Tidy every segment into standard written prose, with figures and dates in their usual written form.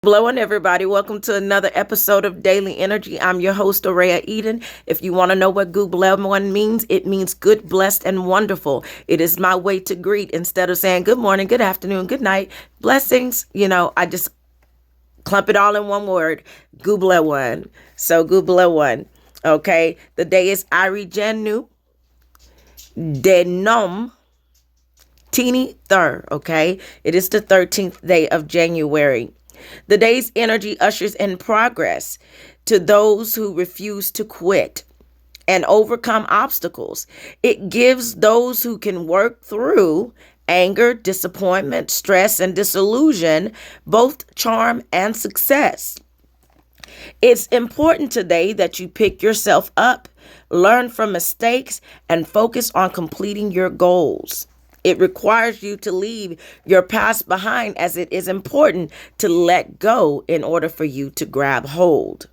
Blowing everybody. Welcome to another episode of Daily Energy. I'm your host, Araya Eden. If you want to know what Google means, it means good, blessed, and wonderful. It is my way to greet instead of saying good morning, good afternoon, good night, blessings. I just clump it all in one word, Google one. So Google one. Okay. The day is Arigenu Denom Teeny Thur. Okay. It is the 13th day of January. The day's energy ushers in progress to those who refuse to quit and overcome obstacles. It gives those who can work through anger, disappointment, stress, and disillusion both charm and success. It's important today that you pick yourself up, learn from mistakes, and focus on completing your goals. It requires you to leave your past behind, as it is important to let go in order for you to grab hold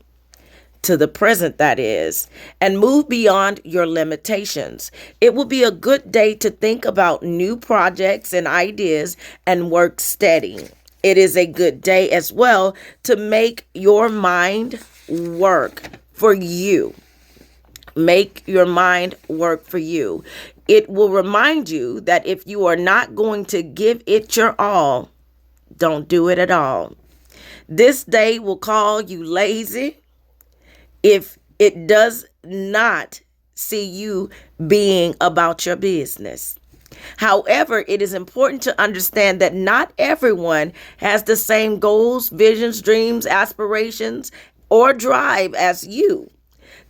to the present, that is, and move beyond your limitations. It will be a good day to think about new projects and ideas and work steady. It is a good day as well to make your mind work for you. Make your mind work for you. It will remind you that if you are not going to give it your all, don't do it at all. This day will call you lazy if it does not see you being about your business. However, it is important to understand that not everyone has the same goals, visions, dreams, aspirations, or drive as you.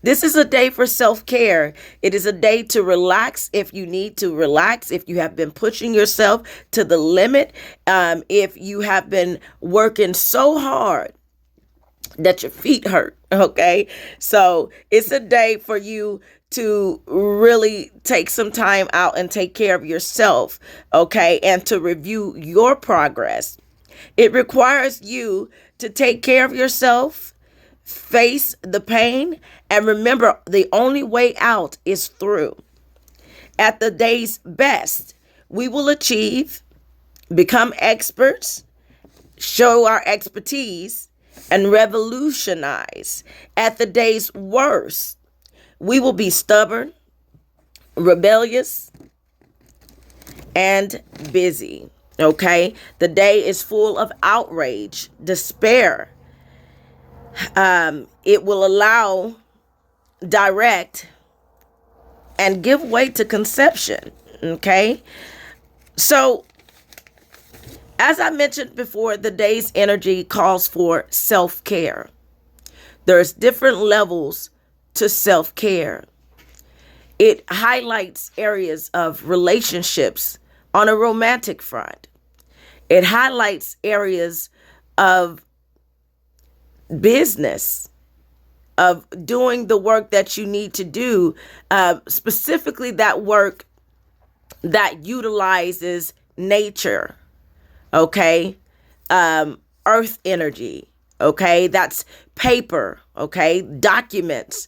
This is a day for self-care. It is a day to relax if you need to relax, if you have been pushing yourself to the limit, if you have been working so hard that your feet hurt, okay? So it's a day for you to really take some time out and take care of yourself, okay? And to review your progress. It requires you to take care of yourself, face the pain, and remember the only way out is through. At the day's best, we will achieve, become experts, show our expertise, and revolutionize. At the day's worst, we will be stubborn, rebellious, and busy. Okay? The day is full of outrage, despair. It will allow, direct, and give way to conception. Okay? So, as I mentioned before, the day's energy calls for self-care. There's different levels to self-care. It highlights areas of relationships on a romantic front. It highlights areas of business, of doing the work that you need to do, specifically that work that utilizes nature, okay? Earth energy, okay? That's paper, okay? Documents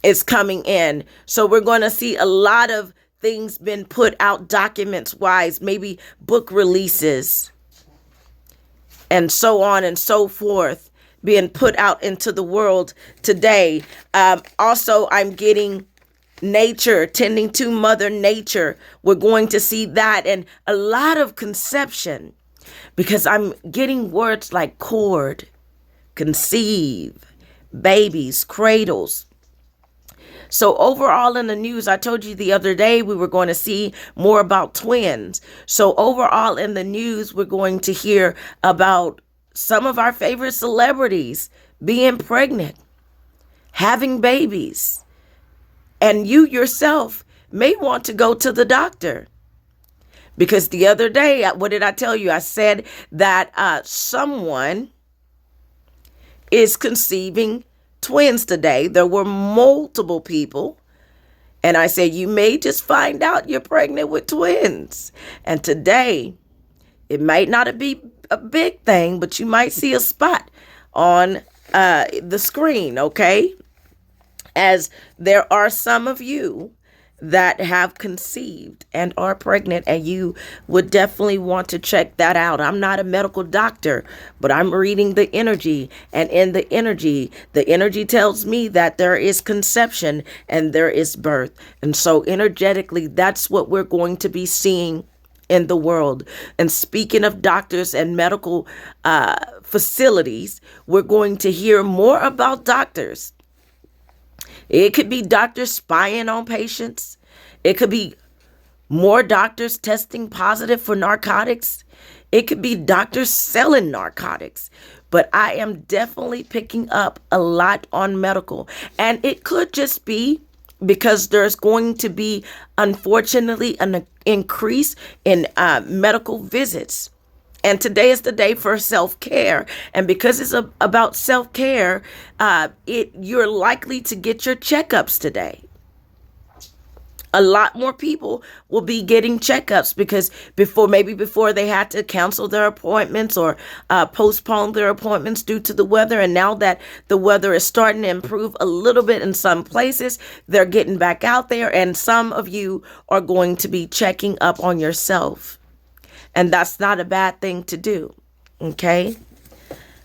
is coming in. So we're going to see a lot of things been put out documents wise, maybe book releases and so on and so forth being put out into the world today. Also, I'm getting nature, tending to Mother Nature. We're going to see that, and a lot of conception, because I'm getting words like cord, conceive, babies, cradles. So overall in the news, I told you the other day we were going to see more about twins. So overall in the news, we're going to hear about some of our favorite celebrities being pregnant, having babies, and you yourself may want to go to the doctor. Because the other day, what did I tell you? I said that someone is conceiving twins today. There were multiple people. And I said, you may just find out you're pregnant with twins. And today, it might not be a big thing, but you might see a spot on the screen, okay? As there are some of you that have conceived and are pregnant, and you would definitely want to check that out. I'm not a medical doctor, but I'm reading the energy, and in the energy tells me that there is conception and there is birth. And so energetically, that's what we're going to be seeing in the world. And speaking of doctors and medical facilities, we're going to hear more about doctors. It could be doctors spying on patients. It could be more doctors testing positive for narcotics. It could be doctors selling narcotics. But I am definitely picking up a lot on medical. And it could just be because there's going to be, unfortunately, an increase in medical visits. And today is the day for self-care. And because it's about self-care, you're likely to get your checkups today. A lot more people will be getting checkups because before they had to cancel their appointments or postpone their appointments due to the weather. And now that the weather is starting to improve a little bit in some places, they're getting back out there. And some of you are going to be checking up on yourself. And that's not a bad thing to do. Okay?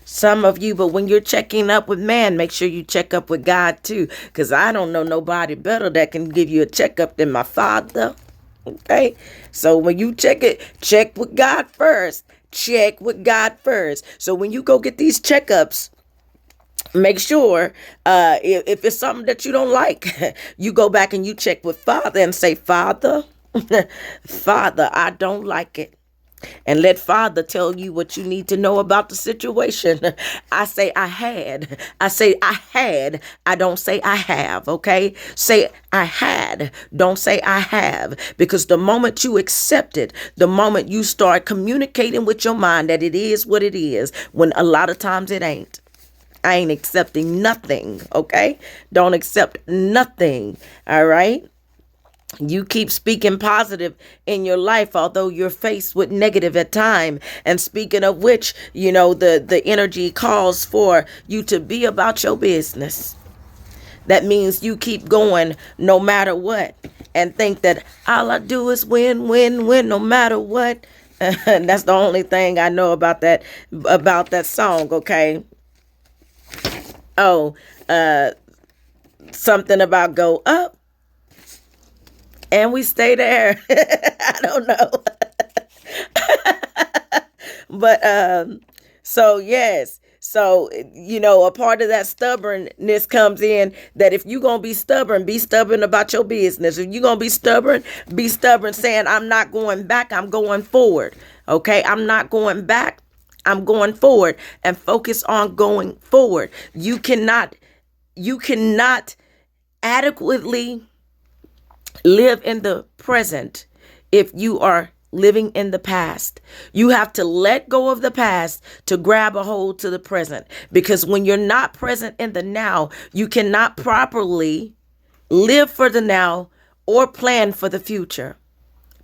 Some of you, but when you're checking up with man, make sure you check up with God too. Because I don't know nobody better that can give you a checkup than my Father. Okay? So when you check with God first. Check with God first. So when you go get these checkups, make sure if it's something that you don't like, you go back and you check with Father and say, Father, Father, I don't like it. And let Father tell you what you need to know about the situation. I say I had. I say I had. I don't say I have, okay? Say I had. Don't say I have. Because the moment you accept it, the moment you start communicating with your mind that it is what it is, when a lot of times it ain't. I ain't accepting nothing, okay? Don't accept nothing, all right? You keep speaking positive in your life, although you're faced with negative at time. And speaking of which, the energy calls for you to be about your business. That means you keep going no matter what and think that all I do is win, win, win, no matter what. And that's the only thing I know about that song, okay? Oh, something about go up. And we stay there. I don't know. But so yes. So, a part of that stubbornness comes in that if you're going to be stubborn about your business. If you're going to be stubborn saying, I'm not going back, I'm going forward. Okay, I'm not going back, I'm going forward, and focus on going forward. You cannot adequately live in the present if you are living in the past. You have to let go of the past to grab a hold to the present. Because when you're not present in the now, you cannot properly live for the now or plan for the future.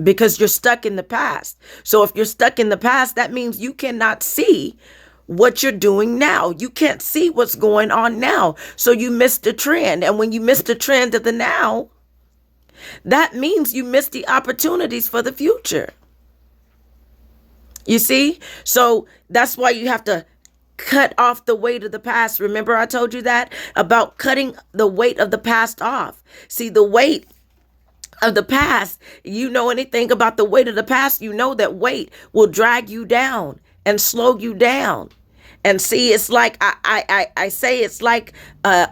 Because you're stuck in the past. So if you're stuck in the past, that means you cannot see what you're doing now. You can't see what's going on now. So you missed the trend. And when you miss the trend of the now, that means you miss the opportunities for the future. You see? So that's why you have to cut off the weight of the past. Remember I told you that about cutting the weight of the past off. See, the weight of the past, you know anything about the weight of the past, you know that weight will drag you down and slow you down. And see, it's like I say it's like a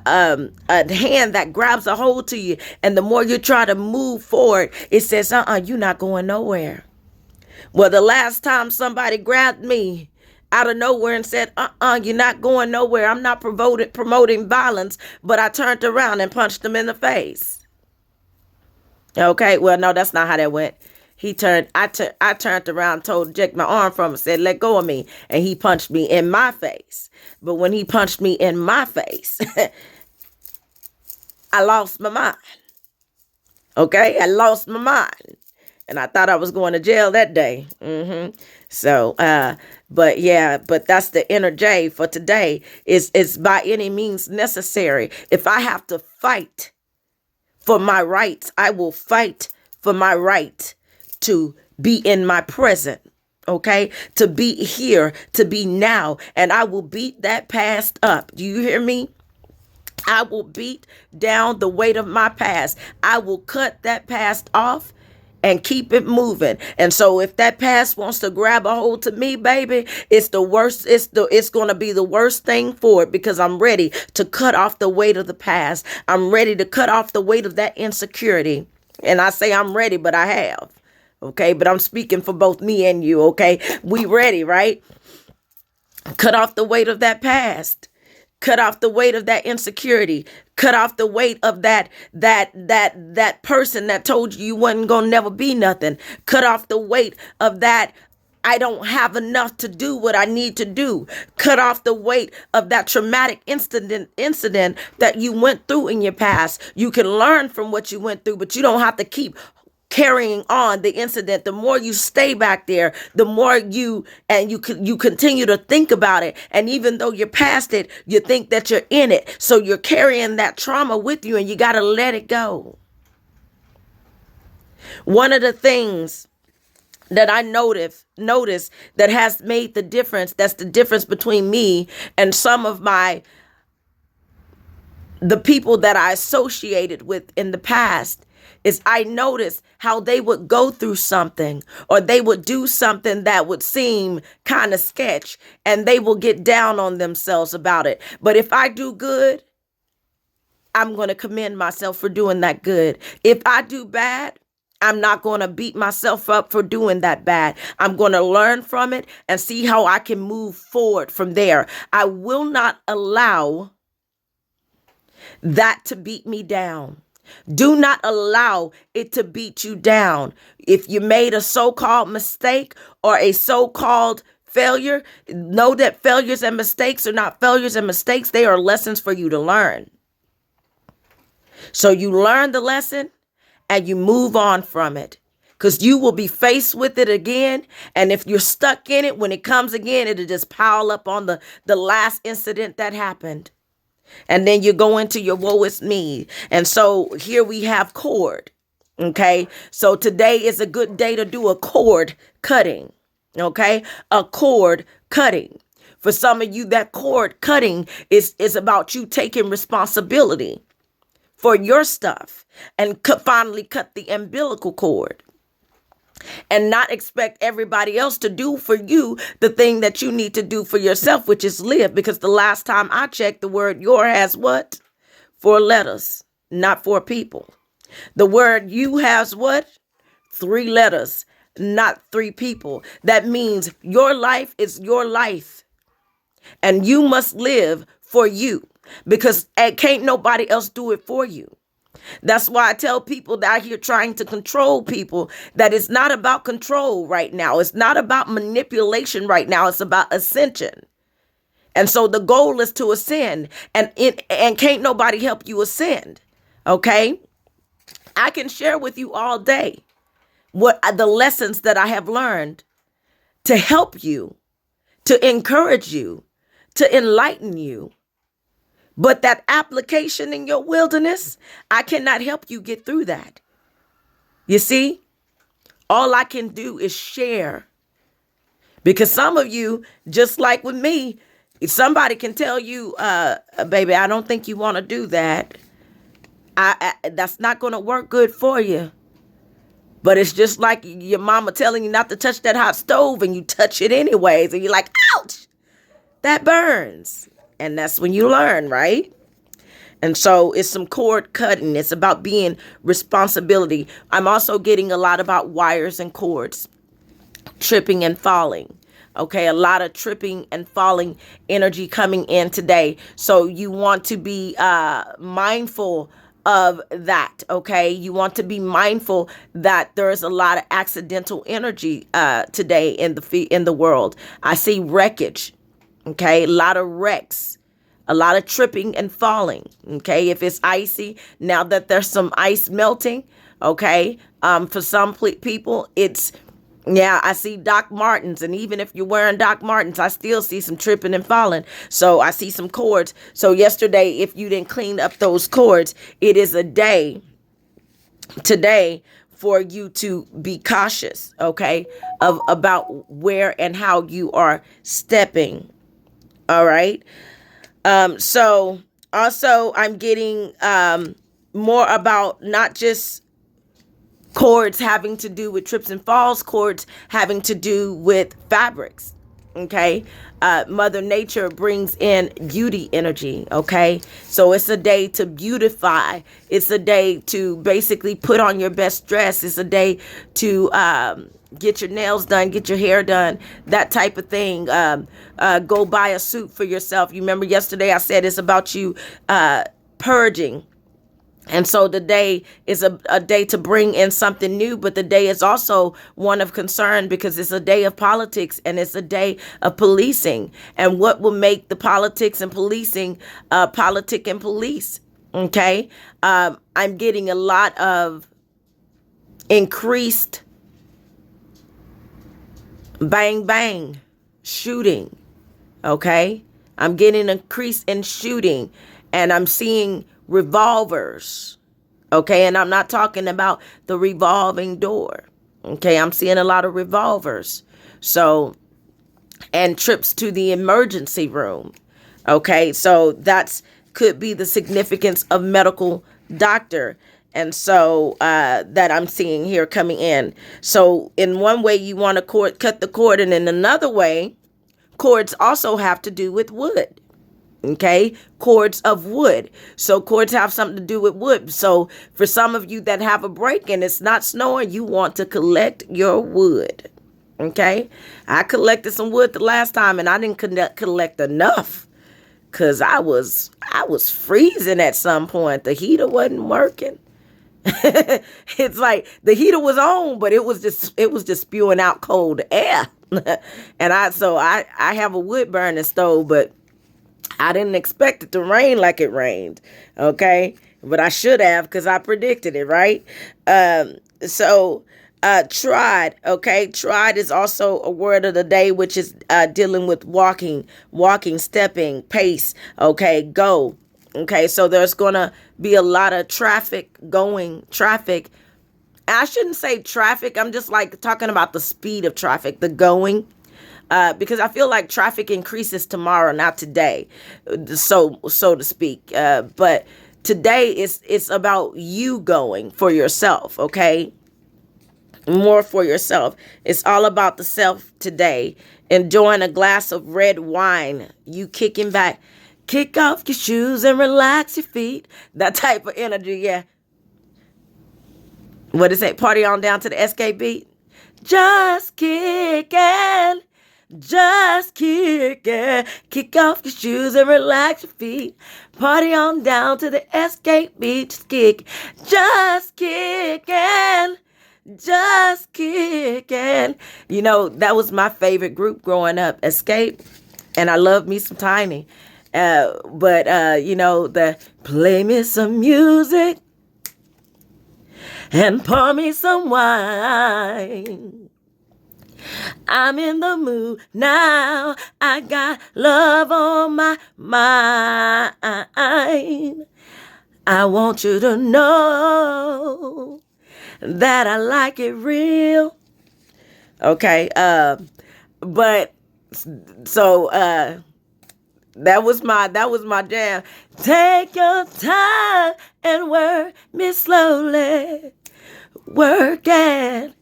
hand that grabs a hold to you. And the more you try to move forward, it says, you're not going nowhere. Well, the last time somebody grabbed me out of nowhere and said, you're not going nowhere. I'm not promoting violence, but I turned around and punched them in the face. Okay, well, no, that's not how that went. I turned around, told Jake my arm from him, said, let go of me. And he punched me in my face. But when he punched me in my face, I lost my mind. Okay, I lost my mind. And I thought I was going to jail that day. So, but that's the inner J for today is by any means necessary. If I have to fight for my rights. I will fight for my right to be in my present. Okay, to be here, to be now, and I will beat that past up. Do you hear me? I will beat down the weight of my past. I will cut that past off and keep it moving. And so if that past wants to grab a hold to me, baby, it's the worst. It's going to be the worst thing for it, because I'm ready to cut off the weight of the past. I'm ready to cut off the weight of that insecurity. And I say I'm ready, but I have. Okay, but I'm speaking for both me and you. Okay, we ready, right? Cut off the weight of that past. Cut off the weight of that insecurity. Cut off the weight of that person that told you wasn't gonna never be nothing. Cut off the weight of that I don't have enough to do what I need to do. Cut off the weight of that traumatic incident that you went through in your past. You can learn from what you went through, but you don't have to keep carrying on the incident. The more you stay back there, the more you continue to think about it. And even though you're past it, you think that you're in it. So you're carrying that trauma with you, and you got to let it go. One of the things that I notice that has made the difference, that's the difference between me and some of the people that I associated with in the past, is I noticed how they would go through something, or they would do something that would seem kind of sketch, and they will get down on themselves about it. But if I do good, I'm going to commend myself for doing that good. If I do bad, I'm not going to beat myself up for doing that bad. I'm going to learn from it and see how I can move forward from there. I will not allow that to beat me down. Do not allow it to beat you down. If you made a so-called mistake or a so-called failure, know that failures and mistakes are not failures and mistakes. They are lessons for you to learn. So you learn the lesson and you move on from it, because you will be faced with it again. And if you're stuck in it, when it comes again, it'll just pile up on the last incident that happened. And then you go into your woe is me. And so here we have cord. Okay. So today is a good day to do a cord cutting. Okay. A cord cutting. For some of you, that cord cutting is about you taking responsibility for your stuff and finally cut the umbilical cord. And not expect everybody else to do for you the thing that you need to do for yourself, which is live. Because the last time I checked, the word your has what? 4 letters, not 4 people. The word you has what? 3 letters, not 3 people. That means your life is your life. And you must live for you, because can't nobody else do it for you. That's why I tell people that out here trying to control people that it's not about control right now. It's not about manipulation right now. It's about ascension. And so the goal is to ascend, and can't nobody help you ascend. Okay. I can share with you all day what the lessons that I have learned to help you, to encourage you, to enlighten you. But that application in your wilderness, I cannot help you get through that. You see, all I can do is share. Because some of you, just like with me, if somebody can tell you, baby, I don't think you want to do that. That's not going to work good for you. But it's just like your mama telling you not to touch that hot stove, and you touch it anyways. And you're like, ouch, that burns. And that's when you learn, right? And so it's some cord cutting. It's about being responsibility. I'm also getting a lot about wires and cords, tripping and falling. Okay, a lot of tripping and falling energy coming in today. So you want to be mindful of that. Okay, you want to be mindful that there's a lot of accidental energy today in the world. I see wreckage. Okay, a lot of wrecks, a lot of tripping and falling. Okay, if it's icy, now that there's some ice melting. Okay, for some people, I see Doc Martens, and even if you're wearing Doc Martens, I still see some tripping and falling. So I see some cords. So yesterday, if you didn't clean up those cords, it is a day today for you to be cautious, okay, of about where and how you are stepping. All right. So also I'm getting more about not just cords having to do with trips and falls, cords having to do with fabrics. Okay. Mother Nature brings in beauty energy. Okay. So it's a day to beautify. It's a day to basically put on your best dress. It's a day to get your nails done, get your hair done, that type of thing. Go buy a suit for yourself. You remember yesterday I said it's about you purging. And so the day is a day to bring in something new, but the day is also one of concern because it's a day of politics and it's a day of policing. And what will make the politics and policing politic and police? Okay. I'm getting a lot of increased bang, bang shooting. Okay. I'm getting an increase in shooting and I'm seeing revolvers. Okay. And I'm not talking about the revolving door. Okay. I'm seeing a lot of revolvers. So, and trips to the emergency room. Okay. So that's could be the significance of medical doctor. And so that I'm seeing here coming in. So in one way you want to cut the cord, and in another way, cords also have to do with wood. Okay, cords of wood. So cords have something to do with wood. So for some of you that have a break and it's not snowing, you want to collect your wood. Okay, I collected some wood the last time and I didn't collect enough because I was freezing at some point. The heater wasn't working. It's like the heater was on, but it was just spewing out cold air. And I have a wood burning stove, but I didn't expect it to rain like it rained. Okay. But I should have because I predicted it, right? Trod. Okay. Trod is also a word of the day, which is dealing with walking, stepping, pace. Okay. Go. Okay. So there's going to be a lot of traffic. I shouldn't say traffic. I'm just like talking about the speed of traffic, the going. Because I feel like traffic increases tomorrow, not today, so to speak. But today it's about you going for yourself, okay? More for yourself. It's all about the self today. Enjoying a glass of red wine, you kicking back, kick off your shoes and relax your feet. That type of energy, yeah. What is it? Party on down to the SK beat. Just kicking. Just kick it. Kick off your shoes and relax your feet. Party on down to the Escape beat. Just kick. Just kicking. Just kicking. You know, that was my favorite group growing up, Escape. And I love me some Tiny. You know, the play me some music and pour me some wine. I'm in the mood now. I got love on my mind. I want you to know that I like it real. Okay. But so that was my jam. Take your time and work me slowly. Work it.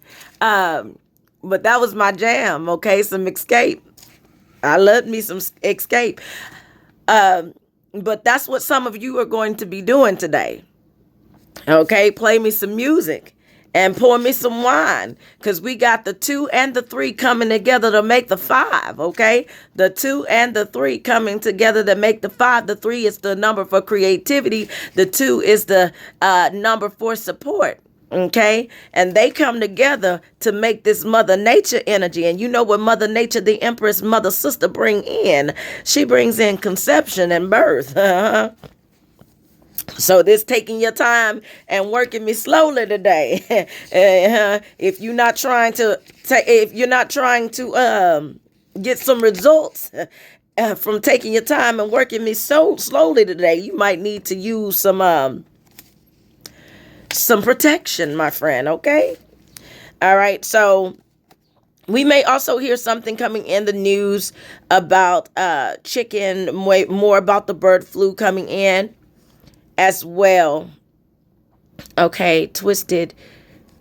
But that was my jam, okay? Some Escape. I love me some Escape. But that's what some of you are going to be doing today. Okay? Play me some music and pour me some wine. Because we got the 2 and the 3 coming together to make the 5, okay? The 2 and the 3 coming together to make the 5. The 3 is the number for creativity. The 2 is the number for support. Okay. And they come together to make this Mother Nature energy. And you know what Mother Nature, the Empress, Mother Sister bring in? She brings in conception and birth. So this taking your time and working me slowly today. If you're not trying to get some results from taking your time and working me so slowly today, you might need to use some some protection, my friend. Okay. All right. So we may also hear something coming in the news about chicken, more about the bird flu coming in as well. Okay, twisted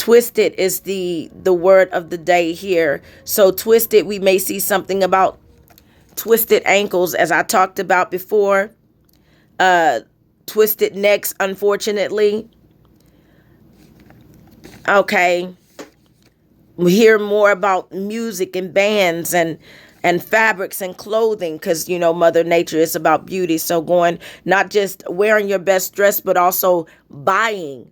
is the word of the day here. So twisted, we may see something about twisted ankles, as I talked about before. Twisted necks, unfortunately. Okay, we hear more about music and bands and fabrics and clothing, because Mother Nature is about beauty. So going, not just wearing your best dress, but also buying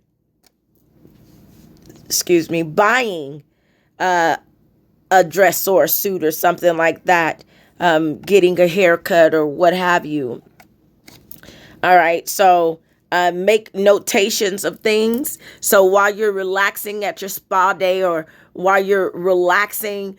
a dress or a suit or something like that, getting a haircut or what have you. All right, so make notations of things. So while you're relaxing at your spa day, or while you're relaxing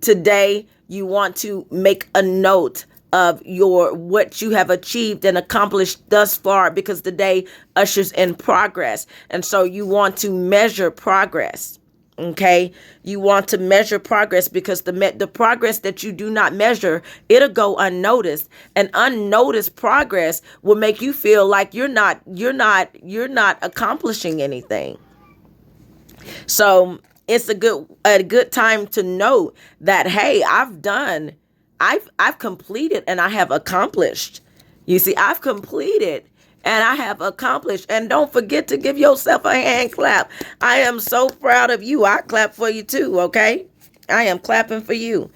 today, you want to make a note of what you have achieved and accomplished thus far, because the day ushers in progress. And so you want to measure progress. Okay, you want to measure progress, because the progress that you do not measure, it'll go unnoticed, and unnoticed progress will make you feel like you're not accomplishing anything. So it's a good time to know that, hey, I've completed and I have accomplished. You see, I've completed and I have accomplished. And don't forget to give yourself a hand clap. I am so proud of you. I clap for you too, okay? I am clapping for you.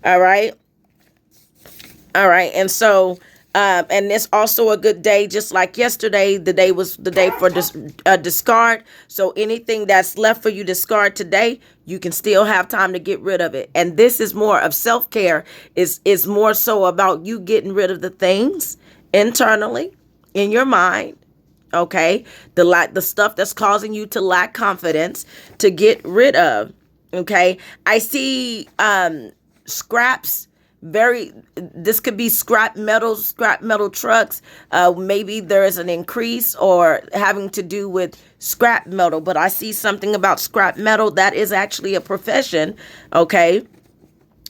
All right. All right. And so, and it's also a good day, just like yesterday. The day was the day for discard. So anything that's left for you to discard today, you can still have time to get rid of it. And this is more of self-care. Is more so about you getting rid of the things internally in your mind. Okay, the stuff that's causing you to lack confidence, to get rid of. Okay, I see scraps. This could be scrap metal trucks. Maybe there is an increase or having to do with scrap metal, but I see something about scrap metal. That is actually a profession. Okay,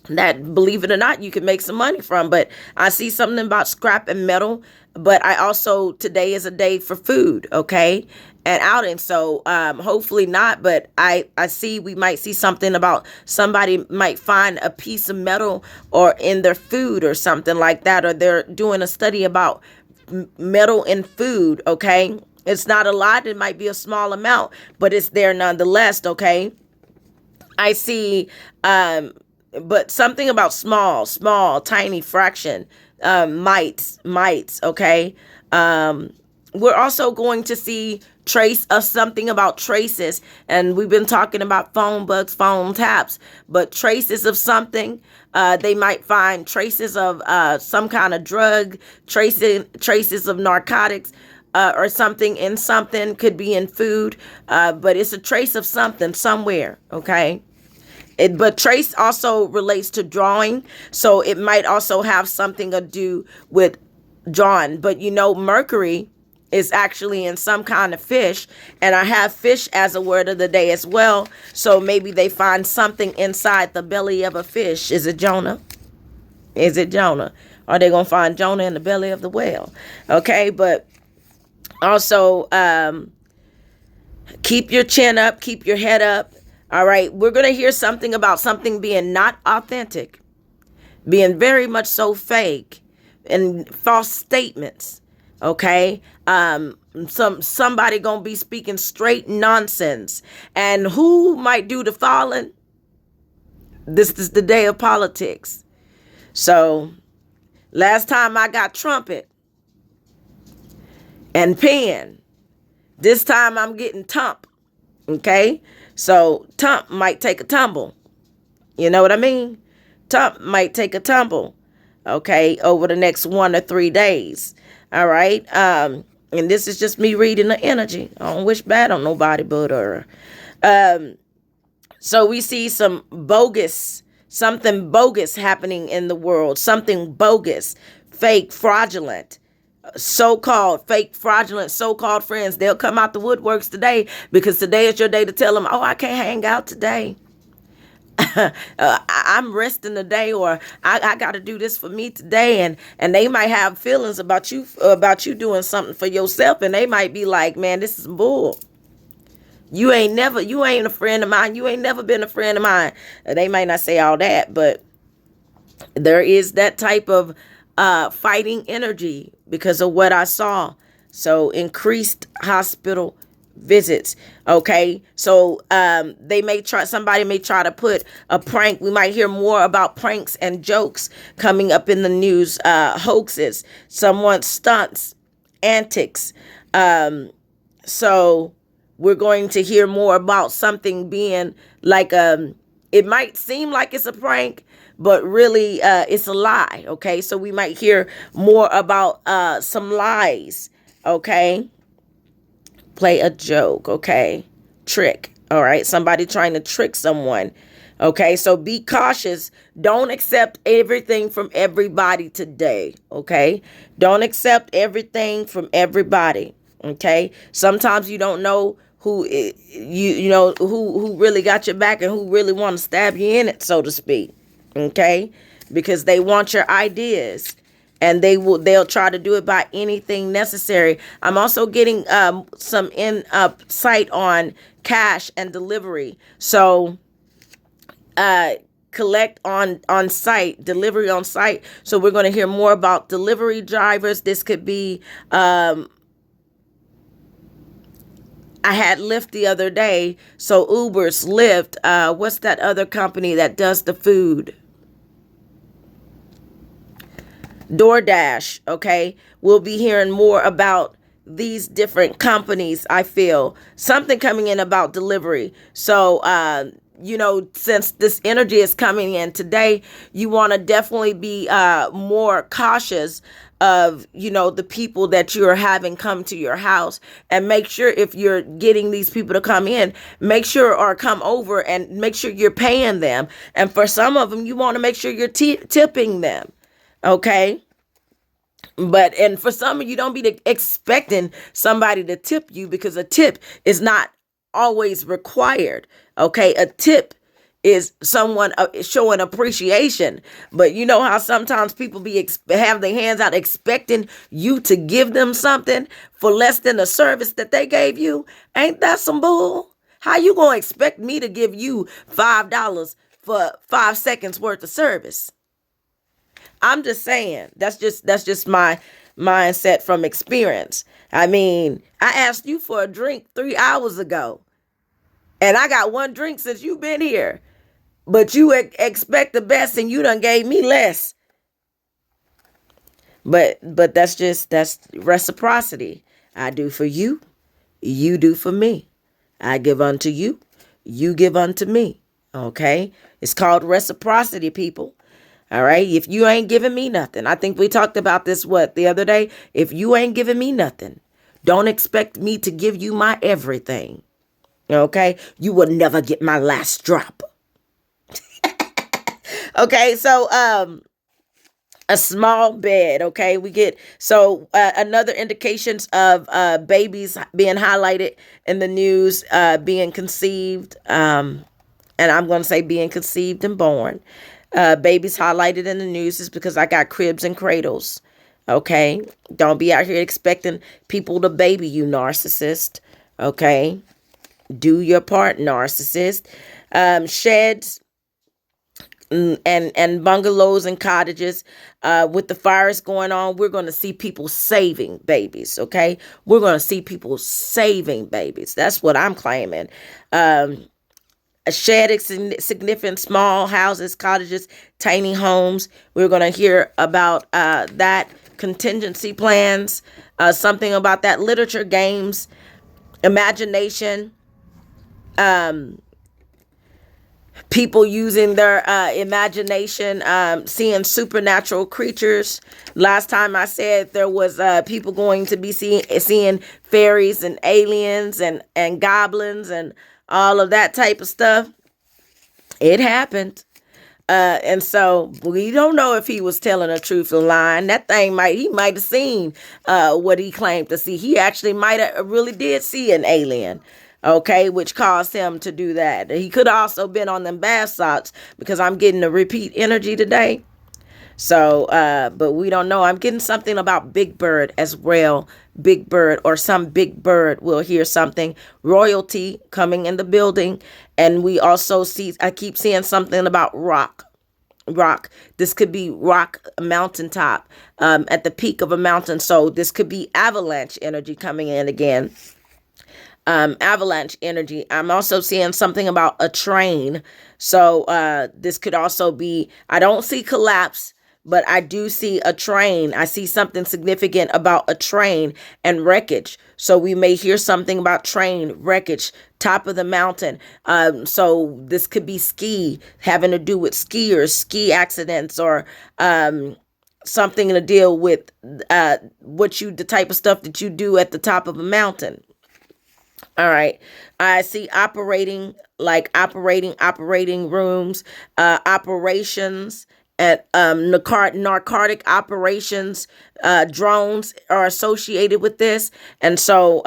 that, believe it or not, you can make some money from. But I see something about scrap and metal. But I also, today is a day for food, okay, and outing. So hopefully not, but I see, we might see something about somebody might find a piece of metal or in their food or something like that, or they're doing a study about metal in food, okay. It's not a lot, it might be a small amount, but it's there nonetheless, okay. I see but something about small, tiny fraction, mites, okay. We're also going to see something about traces, and we've been talking about phone bugs, phone taps, but traces of something. They might find traces of some kind of drug, traces of narcotics, or something in something, could be in food, but it's a trace of something somewhere, okay. But trace also relates to drawing, so it might also have something to do with drawing. But Mercury is actually in some kind of fish, and I have fish as a word of the day as well. So maybe they find something inside the belly of a fish. Is it Jonah? Are they gonna find Jonah in the belly of the whale? Okay, but also keep your chin up, keep your head up. All right, we're going to hear something about something being not authentic, being very much so fake, and false statements. Okay, somebody going to be speaking straight nonsense. And who might do the falling? This is the day of politics. So last time I got trumpet and pen. This time I'm getting tump. Okay, so tump might take a tumble. You know what I mean? Tump might take a tumble. Okay, over the next 1 or 3 days. All right. And this is just me reading the energy. I don't wish bad on nobody but her. So we see something bogus happening in the world. Something bogus, fake, fraudulent. so-called fake, fraudulent, so-called friends. They'll come out the woodworks today because today is your day to tell them, oh, I can't hang out today. I'm resting today, or I got to do this for me today, and they might have feelings about you doing something for yourself, and they might be like, man, this is bull. You ain't a friend of mine. You ain't never been a friend of mine. They might not say all that, but there is that type of fighting energy because of what I saw. So increased hospital visits. Okay. So somebody may try to put a prank. We might hear more about pranks and jokes coming up in the news, hoaxes, someone's stunts, antics. So we're going to hear more about something being like it might seem like it's a prank, but really it's a lie. Okay, so we might hear more about some lies. Okay, play a joke. Okay, trick. All right, somebody trying to trick someone. Okay, so be cautious. Don't accept everything from everybody today. Okay, don't accept everything from everybody. Okay, sometimes you don't know you know who really got your back and who really want to stab you in it, so to speak. Okay, because they want your ideas, and they'll try to do it by anything necessary. I'm also getting some insight on cash and delivery. So collect on site, delivery on site. So we're going to hear more about delivery drivers. This could be I had Lyft the other day. So Uber's, Lyft, what's that other company that does the food? DoorDash. Okay, we'll be hearing more about these different companies. I feel something coming in about delivery. So since this energy is coming in today, you want to definitely be more cautious of the people that you're having come to your house, and make sure if you're getting these people to come in, make sure or come over and make sure you're paying them. And for some of them, you want to make sure you're tipping them. Okay. And for some of you, don't be expecting somebody to tip you, because a tip is not always required. Okay. A tip is someone showing appreciation. But you know how sometimes people have their hands out expecting you to give them something for less than the service that they gave you? Ain't that some bull? How you gonna expect me to give you $5 for 5 seconds worth of service? I'm just saying, that's just my mindset from experience. I mean, I asked you for a drink 3 hours ago, and I got one drink since you've been here, but you expect the best, and you done gave me less. But that's reciprocity. I do for you, you do for me. I give unto you, you give unto me. Okay? It's called reciprocity, people. All right. If you ain't giving me nothing, I think we talked about this, the other day? If you ain't giving me nothing, don't expect me to give you my everything. Okay. You will never get my last drop. Okay. So, a small bed. Okay. We get, another indications of, babies being highlighted in the news, being conceived, and I'm going to say being conceived and born. Babies highlighted in the news is because I got cribs and cradles. Okay. Don't be out here expecting people to baby you, narcissist. Okay. Do your part, narcissist. Sheds and bungalows and cottages, with the fires going on, we're going to see people saving babies. Okay. We're going to see people saving babies. That's what I'm claiming. A shed is significant, small houses, cottages, tiny homes. We're going to hear about that, contingency plans, something about that, literature, games, imagination, people using their imagination, seeing supernatural creatures. Last time I said there was people going to be seeing fairies and aliens and goblins and all of that type of stuff. It happened. And so we don't know if he was telling the truth or lying. That thing he might have seen what he claimed to see. He actually might have really did see an alien. Okay, which caused him to do that. He could have also been on them bath salts, because I'm getting the repeat energy today. So, but we don't know. I'm getting something about Big Bird as well. Big Bird, or some big bird. We'll hear something. Royalty coming in the building. And we also I keep seeing something about rock. Rock. This could be rock, mountaintop, at the peak of a mountain. So this could be avalanche energy coming in again. Avalanche energy. I'm also seeing something about a train. So this could also be, I don't see collapse, but I do see a train. I see something significant about a train and wreckage. So we may hear something about train wreckage, top of the mountain. So this could be having to do with skiers, ski accidents, or something to deal with the type of stuff that you do at the top of a mountain. All right. I see operating rooms, operations at narcotic operations. Drones are associated with this. And so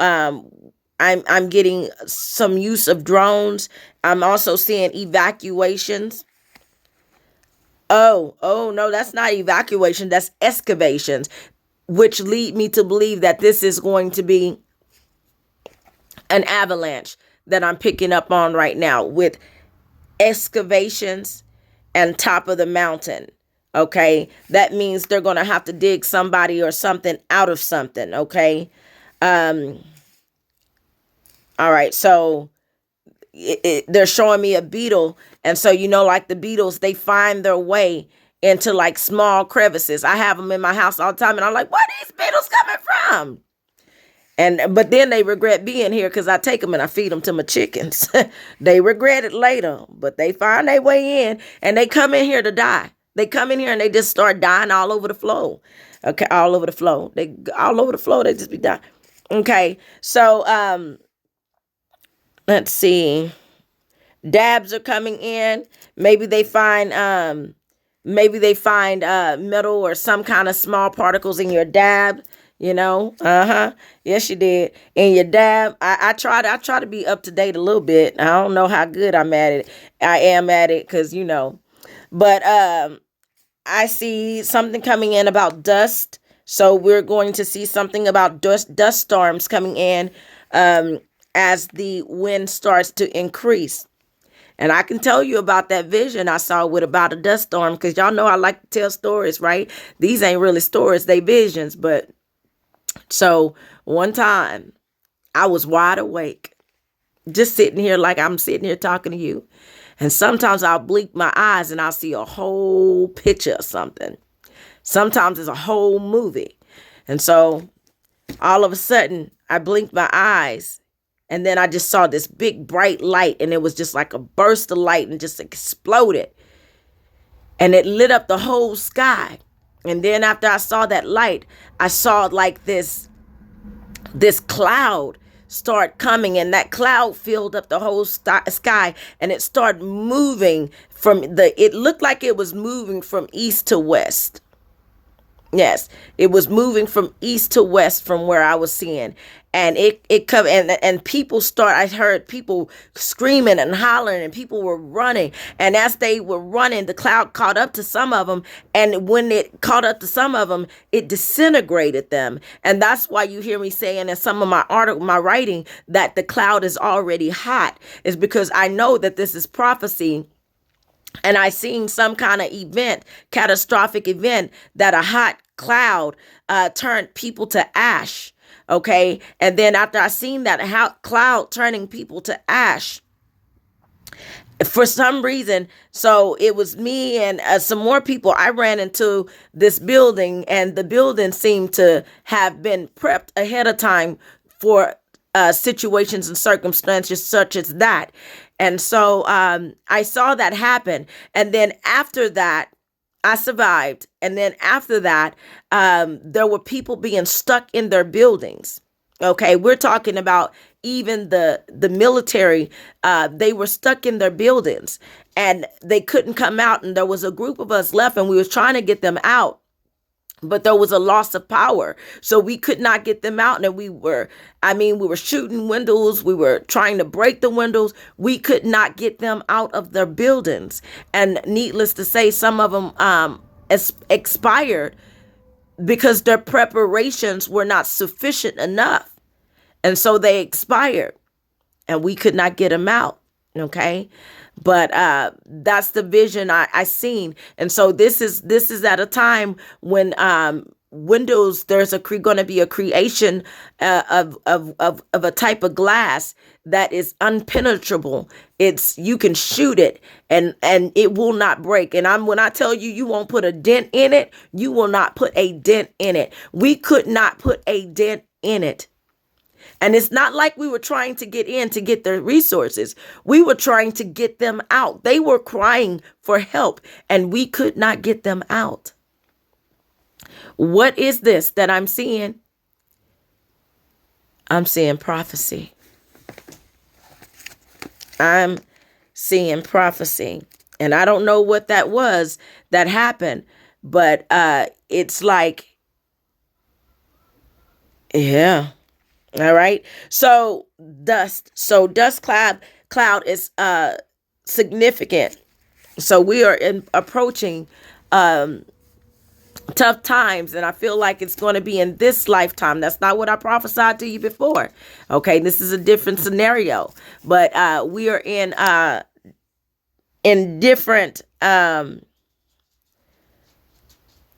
I'm getting some use of drones. I'm also seeing evacuations. Oh no, that's not evacuation, that's excavations, which lead me to believe that this is going to be an avalanche that I'm picking up on right now, with excavations and top of the mountain. Okay. That means they're going to have to dig somebody or something out of something. Okay. All right. So they're showing me a beetle. And so, like the beetles, they find their way into like small crevices. I have them in my house all the time. And I'm like, where are these beetles coming from? But then they regret being here, because I take them and I feed them to my chickens. They regret it later, but they find their way in, and they come in here to die. They come in here and they just start dying all over the floor. Okay, all over the floor. They just be dying. Okay, so let's see. Dabs are coming in. Maybe they find metal or some kind of small particles in your dab. Yes, you did. In your dab, I try to be up to date a little bit. I don't know how good I'm at it. I am at it, because but I see something coming in about dust. So we're going to see something about dust storms coming in as the wind starts to increase. And I can tell you about that vision I saw about a dust storm, because y'all know I like to tell stories, right? These ain't really stories, they visions. But so one time I was wide awake, just sitting here like I'm sitting here talking to you. And sometimes I'll blink my eyes and I'll see a whole picture of something. Sometimes it's a whole movie. And so all of a sudden I blinked my eyes, and then I just saw this big bright light, and it was just like a burst of light and just exploded. And it lit up the whole sky. And then after I saw that light, I saw like this cloud start coming, and that cloud filled up the whole sky, and it started moving it looked like it was moving from east to west. Yes, it was moving from east to west from where I was seeing. And it come and people I heard people screaming and hollering, and people were running. And as they were running, the cloud caught up to some of them. And when it caught up to some of them, it disintegrated them. And that's why you hear me saying in some of my writing that the cloud is already hot, is because I know that this is prophecy. And I seen some kind of catastrophic event, that a hot cloud turned people to ash. Okay. And then after I seen that hot cloud turning people to ash, for some reason, so it was me and some more people, I ran into this building, and the building seemed to have been prepped ahead of time for situations and circumstances such as that. And so I saw that happen. And then after that, I survived. And then after that, there were people being stuck in their buildings. Okay, we're talking about even the military, they were stuck in their buildings and they couldn't come out. And there was a group of us left and we was trying to get them out, but there was a loss of power. So we could not get them out. And we were shooting windows. We were trying to break the windows. We could not get them out of their buildings. And needless to say, some of them expired because their preparations were not sufficient enough. And so they expired and we could not get them out. Okay. But that's the vision I seen. And so this is at a time when windows, there's going to be a creation of a type of glass that is unpenetrable. You can shoot it and it will not break. And when I tell you, you won't put a dent in it, you will not put a dent in it. We could not put a dent in it. And it's not like we were trying to get in to get their resources. We were trying to get them out. They were crying for help and we could not get them out. What is this that I'm seeing? I'm seeing prophecy. I'm seeing prophecy. And I don't know what that was that happened, but it's like, yeah. All right. So dust cloud is significant. So we are approaching tough times, and I feel like it's going to be in this lifetime. That's not what I prophesied to you before. Okay, this is a different scenario, but we are in different a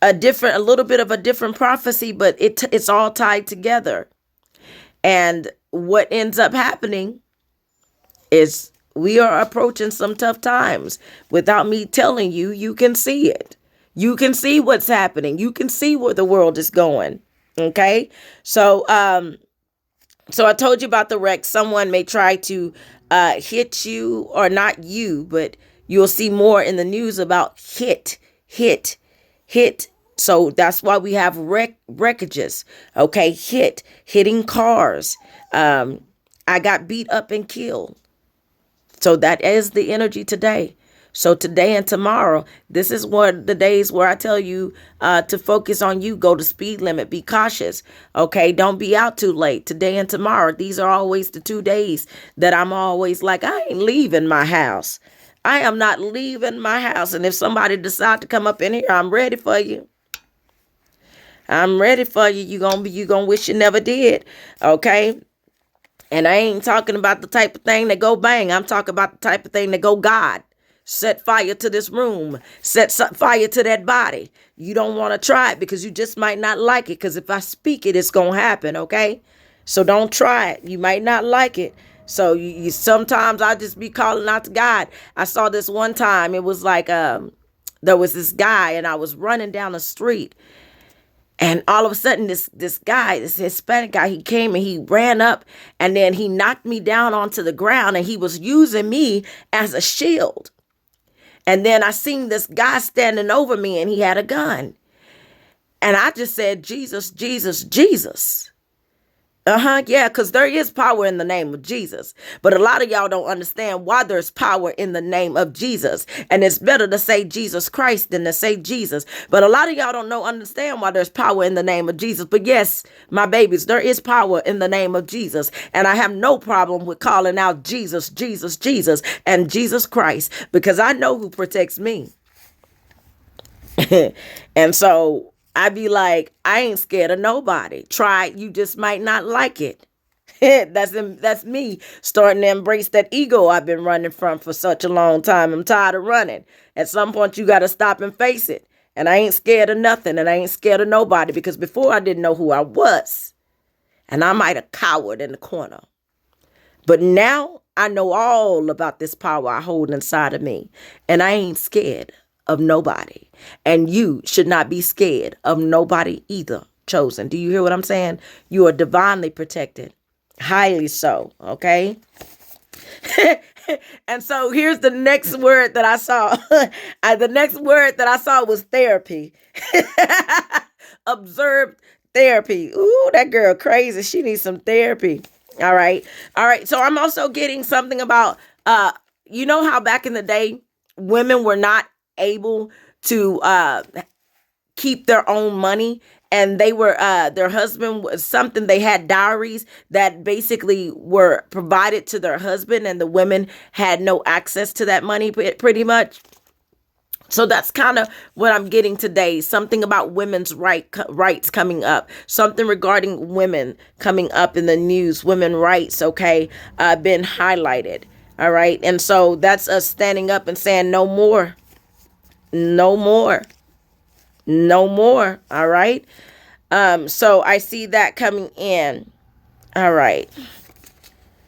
little bit of a different prophecy, but it's all tied together. And what ends up happening is we are approaching some tough times. Without me telling you, you can see it. You can see what's happening. You can see where the world is going. Okay. So I told you about the wreck. Someone may try to hit you, or not you, but you'll see more in the news about hit. So that's why we have wreckages. Okay. Hitting cars. I got beat up and killed. So that is the energy today. So today and tomorrow, this is one of the days where I tell you to focus on you. Go to speed limit. Be cautious. Okay. Don't be out too late. Today and tomorrow. These are always the 2 days that I'm always like, I ain't leaving my house. I am not leaving my house. And if somebody decide to come up in here, I'm ready for you. I'm ready for you. You gonna wish you never did. Okay. And I ain't talking about the type of thing that go bang. I'm talking about the type of thing that go God. Set fire to this room. Set fire to that body. You don't want to try it because you just might not like it. Because if I speak it, it's going to happen. Okay. So don't try it. You might not like it. So you sometimes I just be calling out to God. I saw this one time. It was like there was this guy and I was running down the street. And all of a sudden, this guy, this Hispanic guy, he came and he ran up and then he knocked me down onto the ground and he was using me as a shield. And then I seen this guy standing over me and he had a gun. And I just said, Jesus, Jesus, Jesus. Yeah, because there is power in the name of Jesus. But a lot of y'all don't understand why there's power in the name of Jesus. And it's better to say Jesus Christ than to say Jesus. But a lot of y'all don't understand why there's power in the name of Jesus. But yes, my babies, there is power in the name of Jesus. And I have no problem with calling out Jesus, Jesus, Jesus, and Jesus Christ, because I know who protects me. And so I be like, I ain't scared of nobody. Try it. You just might not like it. That's me starting to embrace that ego I've been running from for such a long time. I'm tired of running. At some point, you got to stop and face it. And I ain't scared of nothing. And I ain't scared of nobody, because before I didn't know who I was. And I might have cowered in the corner. But now I know all about this power I hold inside of me. And I ain't scared of nobody. And you should not be scared of nobody either, chosen. Do you hear what I'm saying? You are divinely protected. Highly so. Okay. And so here's the next word that I saw. The next word that I saw was therapy. Observed therapy. Ooh, that girl crazy. She needs some therapy. All right. All right. So I'm also getting something about you know how back in the day women were not able to keep their own money, and they were their husband was something, they had diaries that basically were provided to their husband, and the women had no access to that money pretty much. So that's kind of what I'm getting today. Something about women's rights coming up. Something regarding women coming up in the news. Women rights, okay, been highlighted. All right. And so that's us standing up and saying no more. No more. No more. All right. So I see that coming in. All right.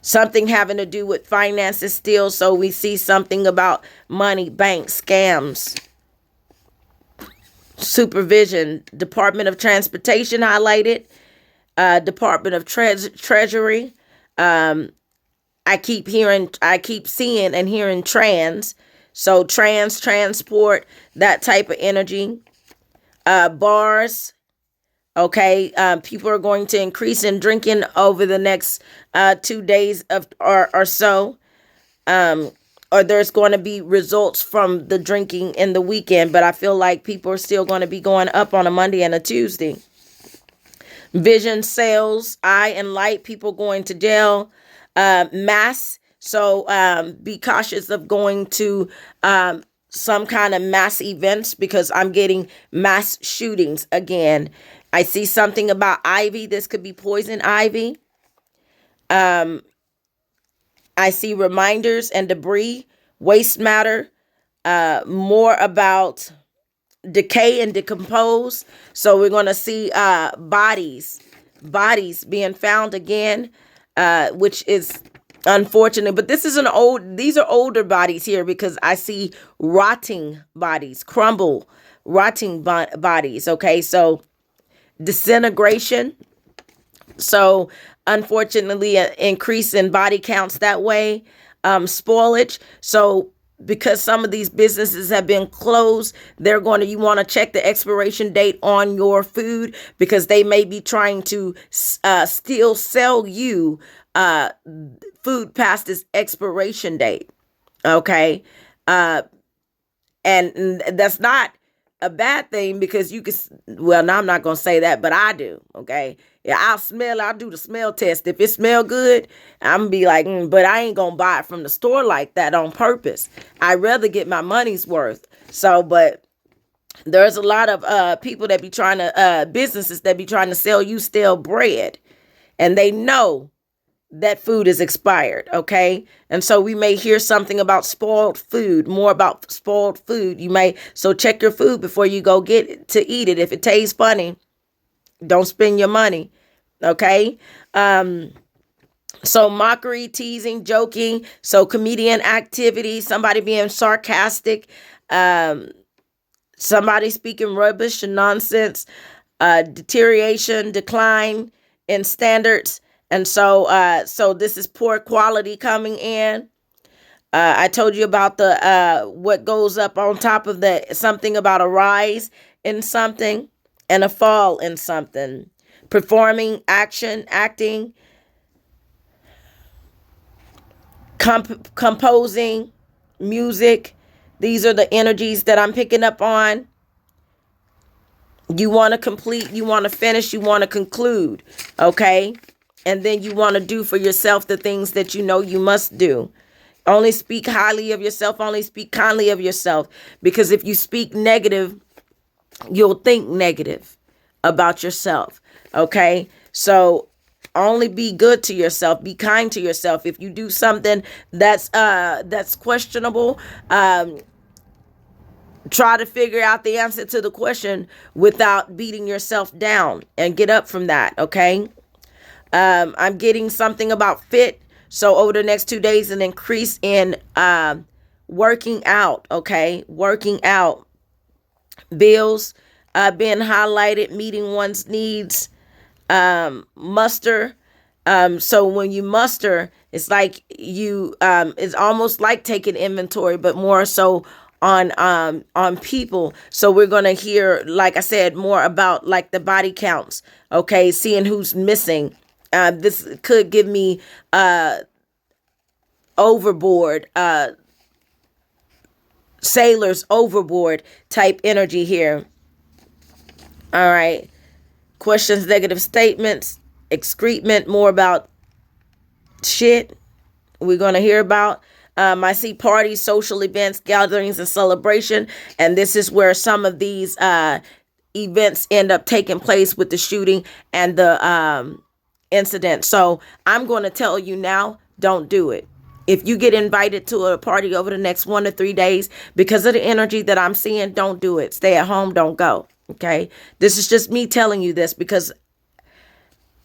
Something having to do with finances still. So we see something about money, bank scams, supervision, Department of Transportation highlighted, Department of Treasury. I keep seeing and hearing trans. So transport, that type of energy. Bars. Okay, people are going to increase in drinking over the next 2 days of or so. Or there's going to be results from the drinking in the weekend, but I feel like people are still going to be going up on a Monday and a Tuesday. Vision, sales, eye and light, people going to jail. Mass, so be cautious of going to some kind of mass events, because I'm getting mass shootings again. I see something about ivy. This could be poison ivy. I see reminders and debris, waste matter, more about decay and decompose. So we're going to see bodies being found again, which is unfortunate. But this is these are older bodies here, because I see rotting bodies, rotting bodies. Okay, so disintegration. So unfortunately, an increase in body counts that way. Spoilage. So because some of these businesses have been closed, you want to check the expiration date on your food, because they may be trying to still sell you food past its expiration date. Okay. And that's not a bad thing, because you can, well, no, I'm not going to say that, but I do. Okay. Yeah, I'll do the smell test. If it smell good, I'm going to be like, but I ain't going to buy it from the store like that on purpose. I'd rather get my money's worth. So, but there's a lot of people that be trying to, businesses that be trying to sell you stale bread, and they know that food is expired. Okay. And so we may hear something about spoiled food, more about spoiled food. So check your food before you go get it to eat it. If it tastes funny, don't spend your money. Okay. So mockery, teasing, joking. So comedian activity, somebody being sarcastic, somebody speaking rubbish and nonsense, deterioration, decline in standards. And so this is poor quality coming in. I told you about the what goes up on top of that, something about a rise in something and a fall in something. Performing, acting, composing, music. These are the energies that I'm picking up on. You want to complete, you want to finish, you want to conclude. Okay. And then you want to do for yourself the things that you know you must do. Only speak highly of yourself. Only speak kindly of yourself. Because if you speak negative, you'll think negative about yourself. Okay? So only be good to yourself. Be kind to yourself. If you do something that's questionable, try to figure out the answer to the question without beating yourself down, and get up from that. Okay? I'm getting something about fit. So over the next 2 days, an increase in working out. Okay. Working out. Bills being highlighted, meeting one's needs. Muster. So when you muster, it's like it's almost like taking inventory, but more so on people. So we're going to hear, like I said, more about like the body counts. Okay. Seeing who's missing. This could give me overboard, sailors overboard type energy here. All right. Questions, negative statements, excrement, more about shit we're going to hear about. I see parties, social events, gatherings, and celebration. And this is where some of these events end up taking place with the shooting and the incident. So I'm going to tell you now, don't do it. If you get invited to a party over the next 1 to 3 days, because of the energy that I'm seeing, don't do it. Stay at home. Don't go. Okay. This is just me telling you this because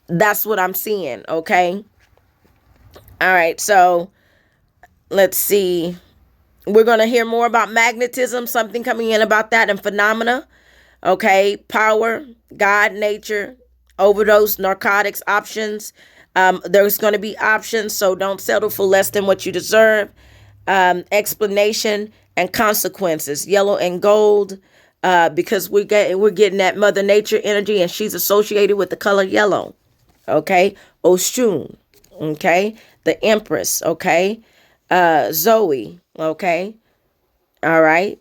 that's what I'm seeing. Okay. All right. So let's see. We're going to hear more about magnetism, something coming in about that, and phenomena. Okay. Power, God, nature, overdose, narcotics, options. There's going to be options, so don't settle for less than what you deserve. Explanation and consequences, yellow and gold, because we're getting that Mother Nature energy, and she's associated with the color yellow. Okay, Oshun. Okay, the Empress. Okay, Zoe. Okay, all right.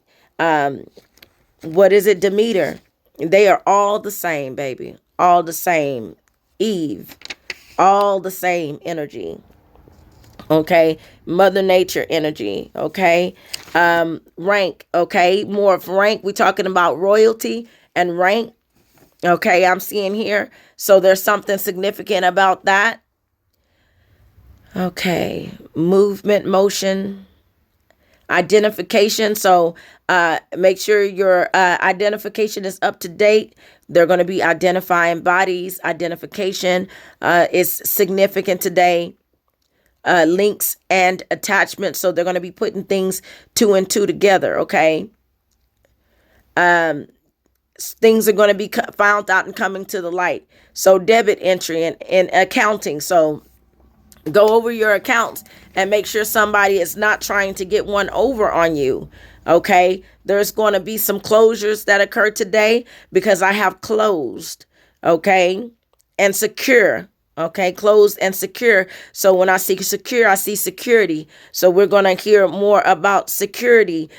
What is it, Demeter? They are all the same, baby. All the same. Eve. All the same energy. Okay. Mother Nature energy. Okay. Rank. Okay. More of rank. We're talking about royalty and rank. Okay. I'm seeing here. So there's something significant about that. Okay. Movement, motion, identification. So make sure your identification is up to date. They're going to be identifying bodies. Identification is significant today. Links and attachments. So they're going to be putting things 2 and 2 together. Okay. Things are going to be found out and coming to the light. So debit entry and accounting. So go over your accounts and make sure somebody is not trying to get one over on you. Okay. There's going to be some closures that occur today because I have closed. Okay. And secure. Okay. Closed and secure. So when I see secure, I see security. So we're going to hear more about security.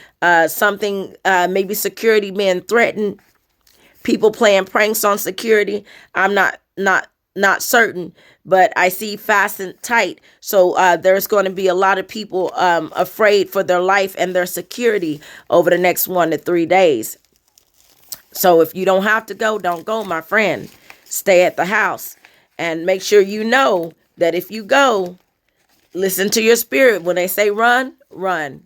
Something, maybe security being threatened. People playing pranks on security. I'm not certain, but I see fastened tight. So there's going to be a lot of people afraid for their life and their security over the next 1 to 3 days. So if you don't have to go, don't go, my friend. Stay at the house and make sure you know that if you go, listen to your spirit. When they say run, run.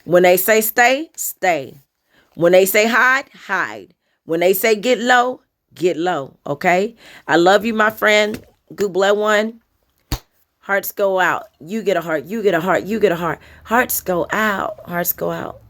When they say stay, stay. When they say hide, hide. When they say get low, get low. Okay. I love you, my friend. Gooblet one. Hearts go out. You get a heart. You get a heart. You get a heart. Hearts go out. Hearts go out.